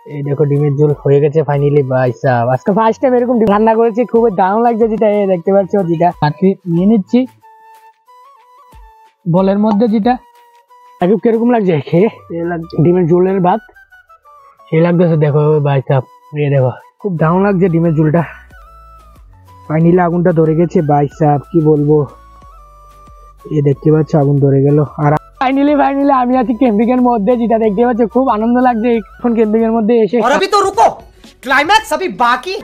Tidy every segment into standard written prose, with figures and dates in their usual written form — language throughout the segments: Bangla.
এই দেখো ডিমের ঝোল হয়ে গেছে ফাইনালি ভাই সাহেব। আজকে ফার্স্ট টাইম এরকম ডিম রান্না করেছি, খুবই দারুণ লাগছে। যেটা দেখতে পাচ্ছ, যেটা পাতি নিয়ে নিচ্ছি বলের মধ্যে, যেটা একটু কিরকম লাগছে খেয়ে, ডিমের ঝোলের ভাত সেই লাগতেছে। দেখো ভাই সাহেব, এই দেখো খুব দারুণ লাগছে ডিমের ঝোলটা। ফাইনালি আগুনটা ধরে গেছে ভাই সাহেব, কি বলবো। এই দেখতে পাচ্ছ আগুন ধরে গেল। আর ফাইনালি আমি আছি ক্যাম্পিং এর মধ্যে, যেটা দেখতে পাচ্ছ খুব আনন্দ লাগছে এখন ক্যাম্পিং এর মধ্যে এসে। और अभी तो रुको, क्लाइमैक्स अभी बाकी।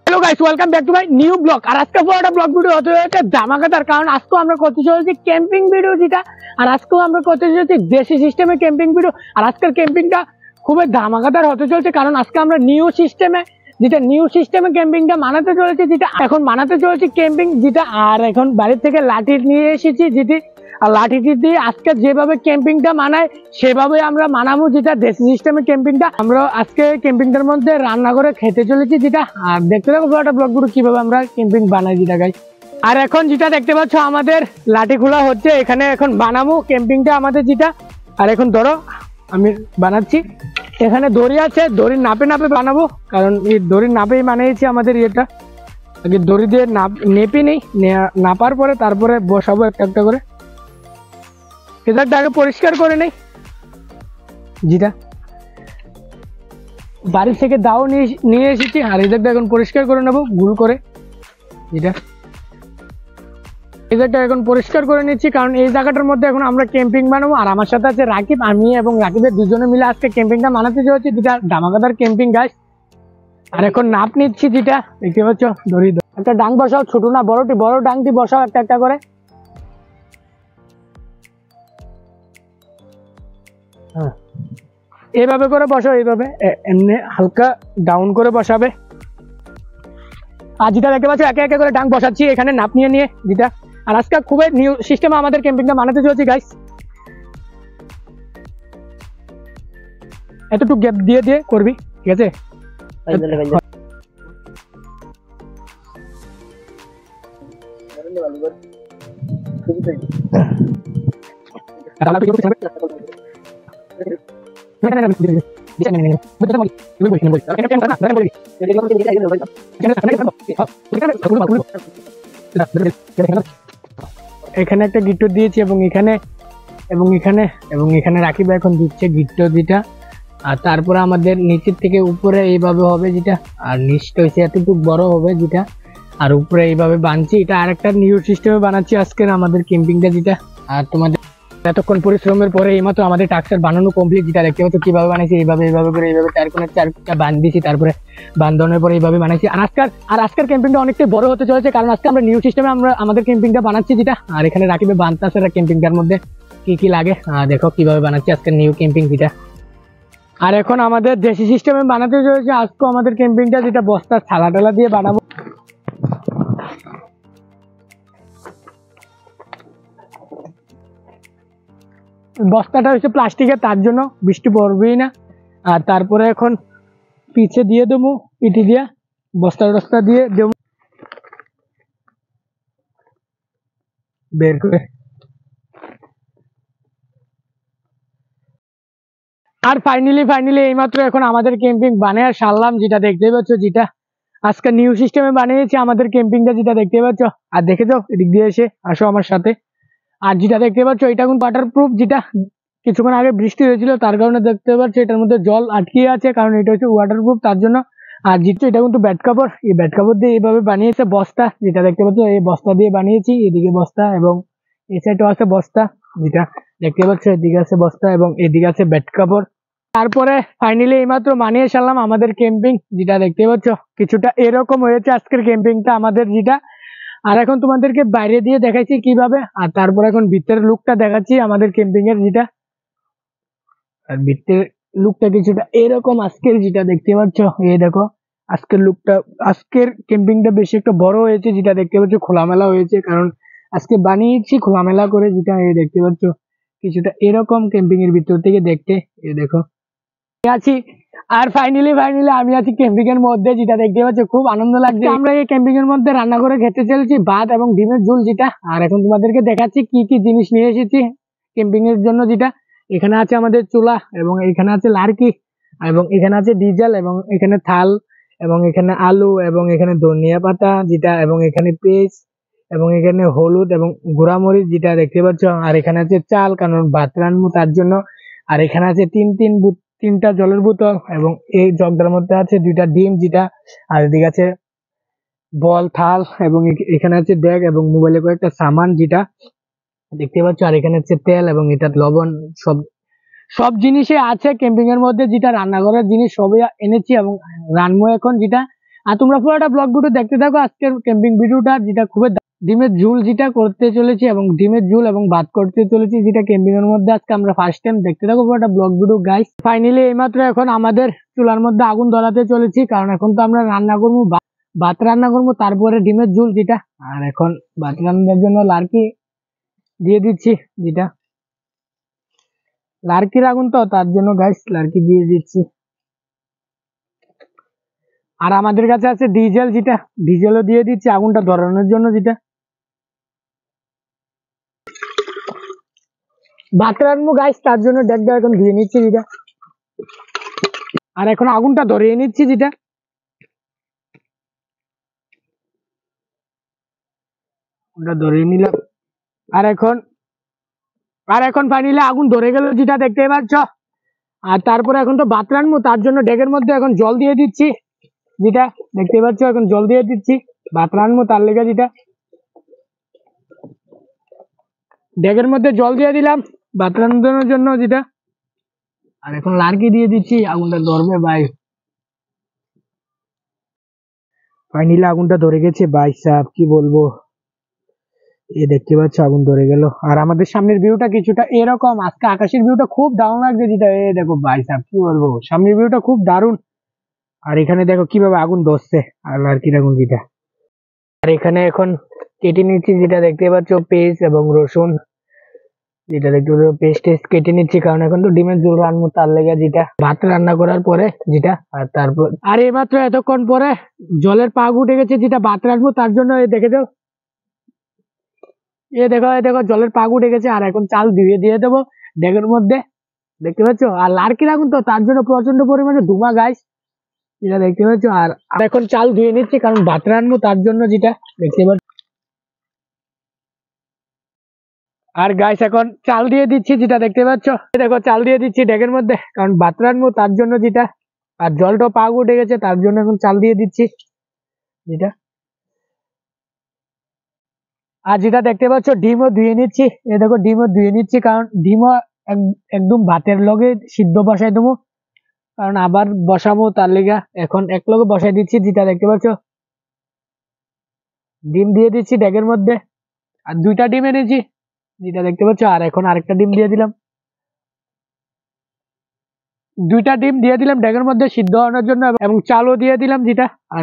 Hello guys, welcome back to my new blog. আর আজকে পুরোটা ব্লগ ভিডিও হতে হচ্ছে ধামাকাদার, কারণ আজকে আমরা করতে চলেছি ক্যাম্পিং ভিডিও যেটা। আর আজকেও আমরা করতে চলেছি দেশি সিস্টেমে ক্যাম্পিং ভিডিও। আর আজকের ক্যাম্পিংটা খুবই ধামাকাদার হতে চলছে, কারণ আজকে আমরা নিউ সিস্টেমে ক্যাম্পিংটা বানাতে চলেছি, যেটা এখন বানাতে চলেছি ক্যাম্পিং যেটা। আর এখন বাড়ির থেকে লাঠি নিয়ে এসেছি যেটি, আর লাঠিটি দিয়ে আজকে যেভাবে ক্যাম্পিংটা মানায় সেভাবে আমরা মানাবো, যেটা দেশি সিস্টেমে ক্যাম্পিংটা। আমরা আজকে ক্যাম্পিংটার মধ্যে রান্না করে খেতে চলেছি যেটা। আর দেখতে থাকো পুরোটা ব্লগ ভিডিও কিভাবে আমরা ক্যাম্পিং বানাই যেটা গাইস। আর এখন যেটা দেখতে পাচ্ছ আমাদের লাঠি খোলা হচ্ছে, এখানে এখন বানাবো ক্যাম্পিংটা আমাদের যেটা। আর এখন ধরো আমি বানাচ্ছি, এখানে দড়ি আছে, দড়ির নাপে বানাবো, কারণ এই দড়ির নাপেই বানিয়েছি আমাদের ইয়েটা। আগে দড়ি দিয়ে নেপে নেই, নাপার পরে তারপরে বসাবো একটা একটা করে। এটা আগে পরিষ্কার করে নেই যেটা, বাড়ি থেকে দাও নিয়ে এসেছি। আর এদেরটা এখন পরিষ্কার করে নেবো গুল করে যেটা। এদেরটা এখন পরিষ্কার করে নিচ্ছি, কারণ এই জায়গাটার মধ্যে এখন আমরা ক্যাম্পিং বানাবো। আর আমার সাথে আছে রাকিব, আমি এবং রাকিবের দুজনে মিলে আজকে ক্যাম্পিংটা বানাতে চলেছি, যেটা ধামাকাদার ক্যাম্পিং গাইস। আর এখন নাপ নিচ্ছি যেটা দেখতে পাচ্ছ, দড়ি একটা ডাং বসাও, ছোট না বড় ডাংটি বসাও একটা একটা করে। হ্যাঁ, এইভাবে করে বসাও, এইভাবে এমনি হালকা ডাউন করে বসাবে। আর যেটা দেখতে পাচ্ছ একে একে করে ডাং বসাচ্ছি এখানে নাপ নিয়ে যেটা। আর আজকে খুবই নিউ সিস্টেমে আমাদের ক্যাম্পিংটা বানাতে চলেছি গাইস। এতটুকু গ্যাপ দিয়ে করবি, ঠিক আছে? এখানে একটা গিট্টো দিয়েছি এবং এখানে রাকিব এখন দিচ্ছে গিট্টো যেটা। আর তারপরে আমাদের নিচের থেকে উপরে এইভাবে হবে যেটা, আর নিচটা হচ্ছে এতটুকু বড় হবে যেটা। আর উপরে এইভাবে বানছি, এটা আরেকটা নিউ সিস্টেমে বানাচ্ছি আজকের আমাদের ক্যাম্পিংটা যেটা। আর তোমাদের এতক্ষণ পরিশ্রমের পরে এইমাত্র আমাদের টাক্সার বানানো কমপ্লিট, যেটা দেখতে পাচ্ছ কিভাবে বানাইছি। এইভাবে করে এইভাবে চারটা বান দিয়েছি, তারপরে বান্ধনের পরে এইভাবে বানাইছি। আর আজকের ক্যাম্পিংটা অনেকটাই বড় হতে চলেছে, কারণ আজকে আমরা নিউ সিস্টেমে আমরা আমাদের ক্যাম্পিংটা বানাচ্ছি যেটা। আর এখানে রাকিবে বানতাছে ক্যাম্পিংটার মধ্যে কি লাগে দেখো কিভাবে বানাচ্ছি আজকের নিউ ক্যাম্পিং যেটা। আর এখন আমাদের দেশি সিস্টেমে বানাতে চলেছে আজকে আমাদের ক্যাম্পিংটা, যেটা বস্তা থালা দিয়ে বানাবো। বস্তাটা হচ্ছে প্লাস্টিকের, তার জন্য বৃষ্টি পড়বেই না। আর তারপরে এখন পিছে দিয়ে দেবো ইটি দিয়ে, বস্তা দিয়ে দেবো বের করে। আর ফাইনালি এইমাত্র এখন আমাদের ক্যাম্পিং বানিয়ে সারলাম, যেটা দেখতে পাচ্ছ, যেটা আজকে নিউ সিস্টেমে বানিয়েছি আমাদের ক্যাম্পিংটা, যেটা দেখতে পাচ্ছ। আর দেখে যাও এদিক দিয়ে এসে আসো আমার সাথে। আর যেটা দেখতে পাচ্ছ এটা কিন্তু ওয়াটারপ্রুফ, যেটা কিছুক্ষণ আগে বৃষ্টি হয়েছিল তার কারণে দেখতে পাচ্ছ এটার মধ্যে জল আটকে আছে, কারণ এটা হচ্ছে ওয়াটারপ্রুফ তার জন্য। আর যেটা এটা কিন্তু ব্যাট কাপড়, এই ব্যাট কাপড় দিয়ে এইভাবে বানিয়েছে বস্তা, যেটা দেখতে পাচ্ছ এই বস্তা দিয়ে বানিয়েছি। এদিকে বস্তা এবং এই সাইডেও আছে বস্তা, যেটা দেখতে পাচ্ছ এদিকে আছে বস্তা এবং এদিকে আছে ব্যাট কাপড়। তারপরে ফাইনালি এইমাত্র বানিয়ে সারলাম আমাদের ক্যাম্পিং, যেটা দেখতে পাচ্ছ কিছুটা এরকম হয়েছে আজকের ক্যাম্পিংটা আমাদের যেটা। আর এখন তোমাদেরকে বাইরে দিয়ে দেখাচ্ছি কিভাবে, আর তারপর এখন ভিতরের লুকটা দেখাচ্ছি আমাদের ক্যাম্পিং এর যেটা। আর ভিতরের লুকটা কিছুটা এরকম আজকের, যেটা দেখতে পাচ্ছ এই দেখো আজকের লুকটা। আজকের ক্যাম্পিংটা বেশি একটা বড় হয়েছে, যেটা দেখতে পাচ্ছ খোলামেলা হয়েছে, কারণ আজকে বানিয়েছি খোলামেলা করে, যেটা এই দেখতে পাচ্ছ কিছুটা এরকম ক্যাম্পিং এর ভিতর থেকে দেখতে। এই দেখো আছি। আর ফাইনালি আমি আছি ক্যাম্পিং এর মধ্যে, যেটা দেখতে পাচ্ছ খুব আনন্দ লাগছে। আমরা এই ক্যাম্পিং এর মধ্যে রান্না করে খেতে চলেছি ভাত এবং ডিমের ঝোল যেটা। আর এখন তোমাদেরকে দেখাচ্ছি কি কি জিনিস নিয়ে এসেছি ক্যাম্পিং এর জন্য যেটা এখানে আছে আমাদের চুলা এবং এখানে আছে লার্কি এবং এখানে আছে ডিজেল এবং এখানে থাল এবং এখানে আলু এবং এখানে ধনিয়া পাতা যেটা এবং এখানে পেঁয়াজ এবং এখানে হলুদ এবং গুঁড়ামরিচ যেটা দেখতে পাচ্ছ। আর এখানে আছে চাল, কারণ ভাত রান্নু তার জন্য। আর এখানে আছে তিনটা জলের বোতল এবং এই জগটার মধ্যে আছে 2টা ডিম যেটা। আর এদিকে আছে বল, থাল এবং এখানে আছে ব্যাগ এবং মোবাইলে কয়েকটা সামান যেটা দেখতে পাচ্ছ। আর এখানে আছে তেল এবং এটা লবণ, সব সব জিনিসই আছে ক্যাম্পিং এর মধ্যে, যেটা রান্নাঘরের জিনিস সবই এনেছি এবং রান্না এখন যেটা। আর তোমরা পুরোটা ব্লগ ভিডিও দেখতে থাকো আজকের ক্যাম্পিং ভিডিওটা, যেটা খুবই ডিমের ঝুল যেটা করতে চলেছি এবং ডিমের ঝুল এবং ভাত করতে চলেছি যেটা ক্যাম্পিং এর মধ্যে আজকে আমরা ফার্স্ট টাইম। দেখতে থাকো পুরোটা ব্লগ ভিডিও গাইস। ফাইনালি এইমাত্র এখন আমাদের চুলার মধ্যে আগুন ধরাতে চলেছি, কারণ এখন তো আমরা রান্না করবো, ভাত রান্না করবো, তারপরে ডিমের ঝুল যেটা। আর এখন ভাত রান্নার জন্য লার্কি দিয়ে দিচ্ছি যেটা, লার্কির আগুন তো তার জন্য গাইস লার্কি দিয়ে দিচ্ছি। আর আমাদের কাছে আছে ডিজেল যেটা, ডিজেলও দিয়ে দিচ্ছি আগুনটা ধরানোর জন্য যেটা। ভাত রান্নবো গাইস, তার জন্য ডেকটা এখন ধুয়ে নিচ্ছি যেটা। আর এখন আগুনটা ধরিয়ে নিচ্ছি যেটা। ওটা ধরিয়ে নিলাম। আর এখন ফাইনালি আগুন ধরে গেল যেটা দেখতে পাচ্ছ। আর তারপরে এখন তো ভাত রান্নবো, তার জন্য ডেকের মধ্যে এখন জল দিয়ে দিচ্ছি যেটা দেখতে পাচ্ছ। এখন জল দিয়ে দিচ্ছি ভাত রান্নবো তার লেগে যেটা। ডেকের মধ্যে জল দিয়ে দিলাম ভাত রান্নার জন্য যেটা। আর এখন লার্কি দিয়ে দিচ্ছি, আগুনটা ধরবে ভাই। ফাইনালি আগুনটা ধরে গেছে ভাই সাহেব, কি বলবো। এ দেখতে পাচ্ছ আগুন ধরে গেল। আর আমাদের সামনের ভিউটা কিছুটা এরকম, আজকে আকাশের ভিউটা খুব দারুণ লাগছে যেটা। এ দেখো ভাই সাহেব, কি বলবো, সামনের ভিউটা খুব দারুণ। আর এখানে দেখো কিভাবে আগুন ধরছে আর লার্কির আগুন যেটা। আর এখানে এখন কেটে নিচ্ছি যেটা দেখতে পাচ্ছ পেঁয়াজ এবং রসুন যেটা দেখতে পাচ্ছ, পেস্ট টেস্ট কেটে নিচ্ছি, কারণ এখন তো ডিমের ঝোল রান্নবো তার লেগে যেটা, ভাত রান্না করার পরে যেটা। আর তারপর আর এইমাত্র এতক্ষণ পরে জলের পাগ উঠে গেছে যেটা ভাত রান্নবো তার জন্য। দেখে দাও, এ দেখো জলের পাগ উঠে গেছে। আর এখন চাল ধুয়ে দিয়ে দেবো ডেকের মধ্যে, দেখতে পাচ্ছ। আর লার্কির আগুন তো তার জন্য প্রচন্ড পরিমাণে ধুমা গাইস যেটা দেখতে পাচ্ছ। আর এখন চাল ধুয়ে নিচ্ছি, কারণ ভাত রান্নবো তার জন্য যেটা দেখতে পাচ্ছ। আর গাইস এখন চাল দিয়ে দিচ্ছি যেটা দেখতে পাচ্ছ। দেখো চাল দিয়ে দিচ্ছি ডেকের মধ্যে, কারণ ভাত রান্নবো তার জন্য যেটা। আর জলটা পাগ উঠে গেছে তার জন্য এখন চাল দিয়ে দিচ্ছি যেটা। আর যেটা দেখতে পাচ্ছ ডিমও ধুয়ে নিচ্ছি, এ দেখো ডিমও ধুয়ে নিচ্ছি, কারণ ডিমও একদম ভাতের লগে সিদ্ধ বসাই দেবো, কারণ আবার বসাবো তার লেগা। এখন এক লগে বসাই দিচ্ছি যেটা দেখতে পাচ্ছ। ডিম দিয়ে দিচ্ছি ডেকের মধ্যে। আর 2টা ডিম এনেছি যেটা দেখতে পাচ্ছ। আর এখন আরেকটা ডিম দিয়ে দিলাম, 2টা ডিম দিয়ে দিলাম ডেকের মধ্যে সিদ্ধ হওয়ার জন্য এবং চালও দিয়ে দিলাম যেটা। আর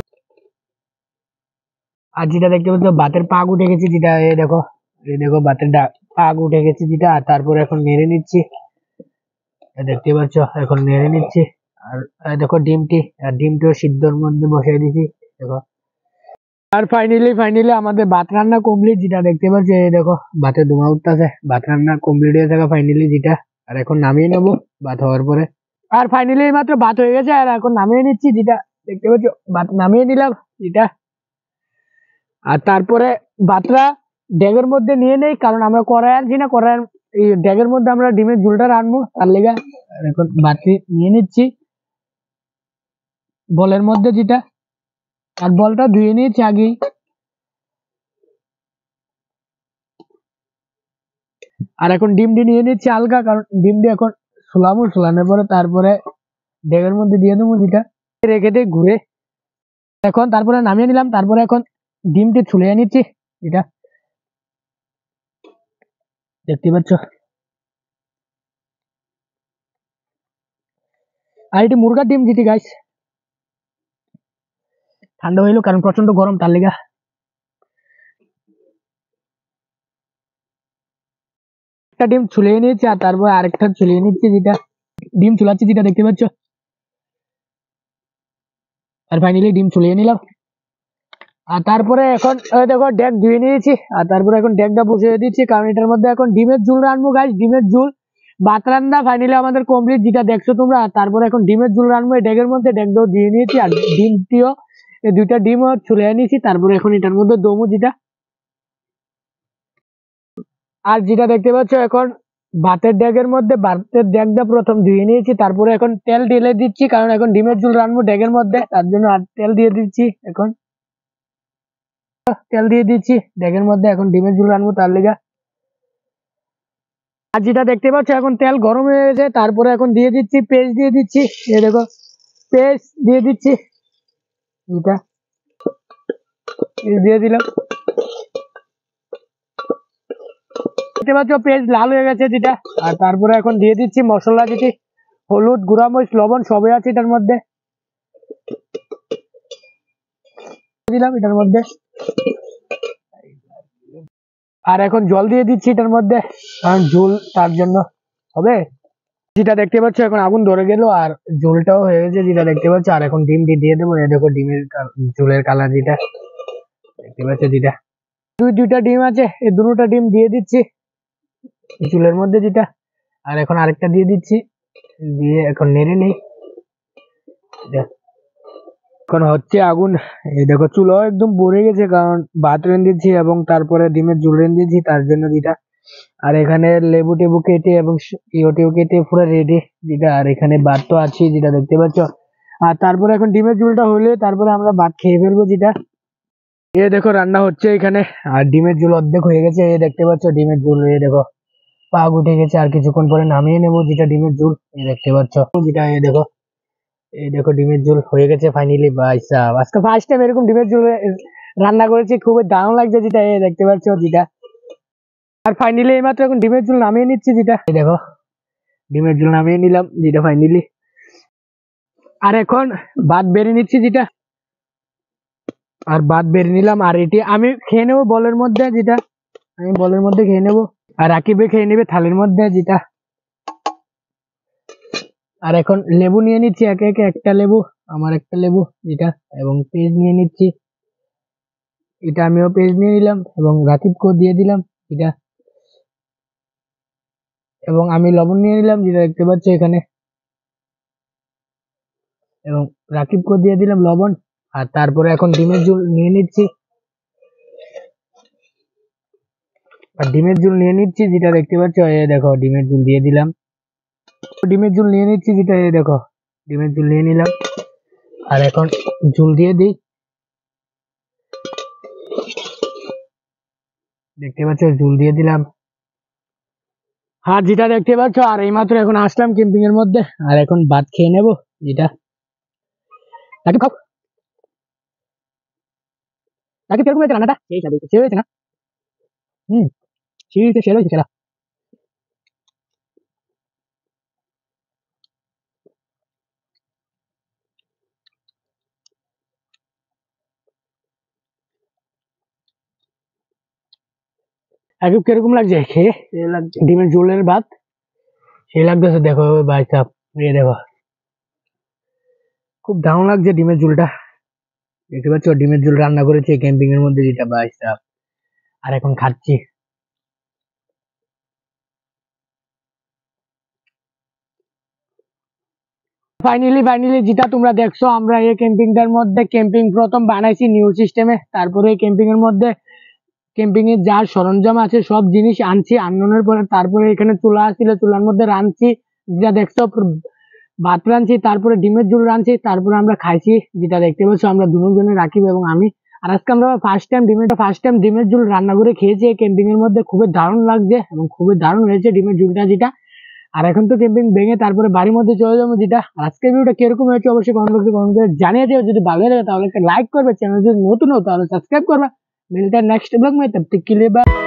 আর যেটা দেখতে পাচ্ছ ভাতের পাগ উঠে গেছে যেটা। এই দেখো ভাতের পাগ উঠে গেছে যেটা। আর তারপরে এখন নেড়ে নিচ্ছি, দেখতে পাচ্ছ এখন নেড়ে নিচ্ছি। আর দেখো ডিমটি, আর ডিমটিও সিদ্ধর মধ্যে বসাই দিচ্ছি দেখো। আর ফাইনালি আমাদের ভাত রান্না কমপ্লিট যেটা দেখতে পাচ্ছ। এই দেখো ভাতের ধোঁয়া উঠতেছে, ভাত রান্না কমপ্লিট হয়ে থাকা ফাইনালি যেটা। আর এখন নামিয়ে নেবো ভাত হওয়ার পরে। আর ফাইনালি মাত্র ভাত হয়ে গেছে, আর এখন নামিয়ে নিচ্ছি যেটা দেখতে পাচ্ছ। ভাত নামিয়ে দিলাম যেটা। আর তারপরে ভাতটা ডেগের মধ্যে নিয়ে নেই, কারণ আমরা কড়াই আনছি না, কড়াই এই ডেগের মধ্যে আমরা ডিমের ঝোলটা রান্নবো তার লেগে। এখন ভাতটি নিয়ে নিচ্ছি বলের মধ্যে যেটা। আর বলটা ধুয়ে নিয়েছি আগেই। আর এখন ডিমটি নিয়ে নিচ্ছি হালকা, কারণ ডিমটি এখন সোলানোর পরে তারপরে ডেগের মধ্যে দিয়ে দেবো যেটা। রেখে দিয়ে ঘুরে এখন তারপরে নামিয়ে নিলাম। তারপরে এখন ডিমটি ছুলিয়ে নিচ্ছি এটা দেখতে পাচ্ছ। আর এটি মুরগার ডিম যেটি গাইস, ঠান্ডা হইলো কারণ প্রচন্ড গরম তার লেগা। একটা ডিম ছুলিয়ে নিয়েছি আর তারপর আরেকটা ছুলিয়ে নিচ্ছি যেটা। ডিম চুলাচ্ছি যেটা দেখতে পাচ্ছ। আর ফাইনালি ডিম ছুলিয়ে নিলাম। আর তারপরে এখন ওই দেখো ডেক ধুয়ে নিয়েছি, আর তারপরে এখন ডেকটা বসিয়ে দিচ্ছি, কারণ এটার মধ্যে এখন ডিমের ঝুল রান্নবো গাইস, ডিমের ঝুল। ভাত রান্না ফাইনালি আমাদের কমপ্লিট, যেটা দেখছো তোমরা। আর তারপরে এখন ডিমের ঝুল রান্নবো এই ডেকের মধ্যে, ডেকটাও দিয়ে নিয়েছি, আর ডিমটিও, এই দুইটা ডিমও ছুলে নিয়েছি। তারপরে এখন এটার মধ্যে দমু যেটা। আর যেটা দেখতে পাচ্ছ এখন ভাতের ডেকের মধ্যে, ভাতের ডেকটা প্রথম ধুয়ে নিয়েছি, তারপরে এখন তেল ঢেলে দিচ্ছি, কারণ এখন ডিমের ঝুল রান্নবো ডেকের মধ্যে, তার জন্য আর তেল দিয়ে দিচ্ছি। এখন তেল দিয়ে দিচ্ছি ডেকের মধ্যে, এখন ডিমের ঝুল রান্নবো তার লেগে। আর যেটা দেখতে পাচ্ছ এখন তেল গরম হয়ে গেছে, তারপরে এখন দিয়ে দিচ্ছি পেস্ট, দিয়ে দিচ্ছি এই দেখো পেস্ট দিয়ে দিচ্ছি, এটা দিয়ে দিলাম। দেখতে পাচ্ছ পেস্ট লাল হয়ে গেছে যেটা। আর তারপরে এখন দিয়ে দিচ্ছি মশলা, যেটি হলুদ, গুঁড়া মরিচ, লবণ সবই আছে এটার মধ্যে, দিলাম এটার মধ্যে। আর এখন জল দিয়ে দিচ্ছি এটার মধ্যে, কারণ ঝোল তার জন্য হবে। যেটা দেখতে পাচ্ছ এখন আগুন ধরে গেল, আর ঝোলটাও হয়ে গেছে যেটা দেখতে পাচ্ছ। আর এখন ডিম দিয়ে দেবো, এই দেখো ডিমের ঝোলের কালার যেটা দেখতে পাচ্ছ, যেটা দুইটা ডিম আছে, এই দুটোটা ডিম দিয়ে দিচ্ছি চুলের মধ্যে যেটা। আর এখন আরেকটা দিয়ে দিচ্ছি, দিয়ে এখন নেড়ে নেই। এখন হচ্ছে আগুন, এই দেখো চুলাও একদম ভরে গেছে, কারণ ভাত রেঁধেছি এবং তারপরে ডিমের ঝোল রেঁধেছি তার জন্য যেটা। আর এখানে লেবু টেবু কেটে এবং ইয়োটিও কেটে পুরো রেডি যেটা। আর এখানে ভাত তো আছে যেটা দেখতে পাচ্ছ। আর তারপরে এখন ডিমের ঝোলটা হলে তারপরে আমরা ভাত খেয়ে ফেলবো যেটা। এ দেখো রান্না হচ্ছে এখানে, আর ডিমের ঝোল অর্ধেক হয়ে গেছে, এ দেখতে পাচ্ছ ডিমের ঝোল, এ দেখো পাক উঠে গেছে। আর কিছুক্ষণ পরে নামিয়ে নেবো যেটা ডিমের ঝোল, এ দেখতে পাচ্ছ যেটা। এ দেখো, এই দেখো ডিমের ঝোল হয়ে গেছে ফাইনালি। ভাই সাহেব আজকে ফার্স্ট টাইম এরকম ডিমের ঝোল রান্না করেছি, খুবই দারুণ লাগছে যেটা, এই দেখতে পাচ্ছ যেটা। আর ফাইনালি এইমাত্র এখন ডিমের ঝোল নামিয়ে নিচ্ছি যেটা, এই দেখো ডিমের ঝোল নামিয়ে নিলাম যেটা ফাইনালি। আর এখন ভাত বেড়ে নিচ্ছি যেটা, আর ভাত বেড়ে নিলাম। আর এটি আমি খেয়ে নেবো বলের মধ্যে যেটা, আমি বলের মধ্যে খেয়ে নেবো, আর রাকিবে খেয়ে নেবে থালির মধ্যে যেটা। আর এখন লেবু নিয়ে নিচ্ছি একে একে, একটা লেবু, আমার একটা লেবু যেটা, এবং পেঁয়াজ নিয়ে নিচ্ছি, এটা আমিও পেঁয়াজ নিয়ে নিলাম এবং রাকিবকেও দিয়ে দিলাম এটা। এবং আমি লবণ নিয়ে নিলাম যেটা দেখতে পাচ্ছ এখানে, এবং রাকিবকেও দিয়ে দিলাম লবণ। আর তারপরে এখন ডিমের ঝোল নিয়ে নিচ্ছি, আর ডিমের ঝোল নিয়ে নিচ্ছি যেটা দেখতে পাচ্ছ, এই দেখো ডিমের ঝোল দিয়ে দিলাম। ডিমের ঝোল নিয়ে নিচ্ছি যেটা, এই দেখো ডিমের ঝোল নিয়ে নিলাম। আর এখন ঝোল দিয়ে দিই, দেখতে পাচ্ছ ঝোল দিয়ে দিলাম। আর যেটা দেখতে পাচ্ছ, আর এইমাত্র এখন আসলাম ক্যাম্পিং এর মধ্যে, আর এখন ভাত খেয়ে নেবো যেটা। রাকিব খাও, রাকিব কিরকম হয়েছে রান্নাটা? সেই সাথে সে হয়েছে না? হুম, সেই হয়েছে, সে হয়েছে সেরা। রাকিব কিরকম লাগছে খেয়ে? সেই লাগছে ডিমের ঝোলের ভাত, সেই লাগতেছে। দেখো ভাই সাহেব, এই দেখো খুব দারুণ লাগছে ডিমের ঝোলটা, দেখতে পাচ্ছ ডিমের ঝোল রান্না করেছে ক্যাম্পিং এর মধ্যে যেটা ভাই সাহেব। আর এখন খাচ্ছি। ফাইনালি যেটা তোমরা দেখছো, আমরা এই ক্যাম্পিংটার মধ্যে ক্যাম্পিং প্রথম বানাইছি নিউ সিস্টেমে। তারপরে এই ক্যাম্পিং এর মধ্যে ক্যাম্পিং এর যা সরঞ্জাম আছে সব জিনিস আনছি, আনানোর পরে তারপরে এখানে চুলা আসছিল, চুলার মধ্যে রাঁধছি যেটা দেখছো, ভাত রাঁধছি, তারপরে ডিমের ঝোল রাঁধছি, তারপরে আমরা খাইছি যেটা দেখতে পাচ্ছ, আমরা দুজনে রাকিব এবং আমি। আর আজকে আমরা ফার্স্ট টাইম ডিমের ঝোল রান্না করে খেয়েছি এই ক্যাম্পিং এর মধ্যে, খুবই দারুণ লাগছে এবং খুবই দারুণ হয়েছে ডিমের ঝোলটা যেটা। আর এখন তো ক্যাম্পিং ভেঙে তারপরে বাড়ির মধ্যে চলে যাবো যেটা। আর আজকের ভিডিওটা কিরকম হয়েছে অবশ্যই কমেন্ট বক্সে কমেন্ট করে জানিয়ে দিও। যদি ভালো লাগে তাহলে একটা লাইক করবে, চ্যানেল যদি নতুন হও তাহলে সাবস্ক্রাইব করবে। মিলতে নেক্সট ব্লগ में, तब तक के लिए बाय।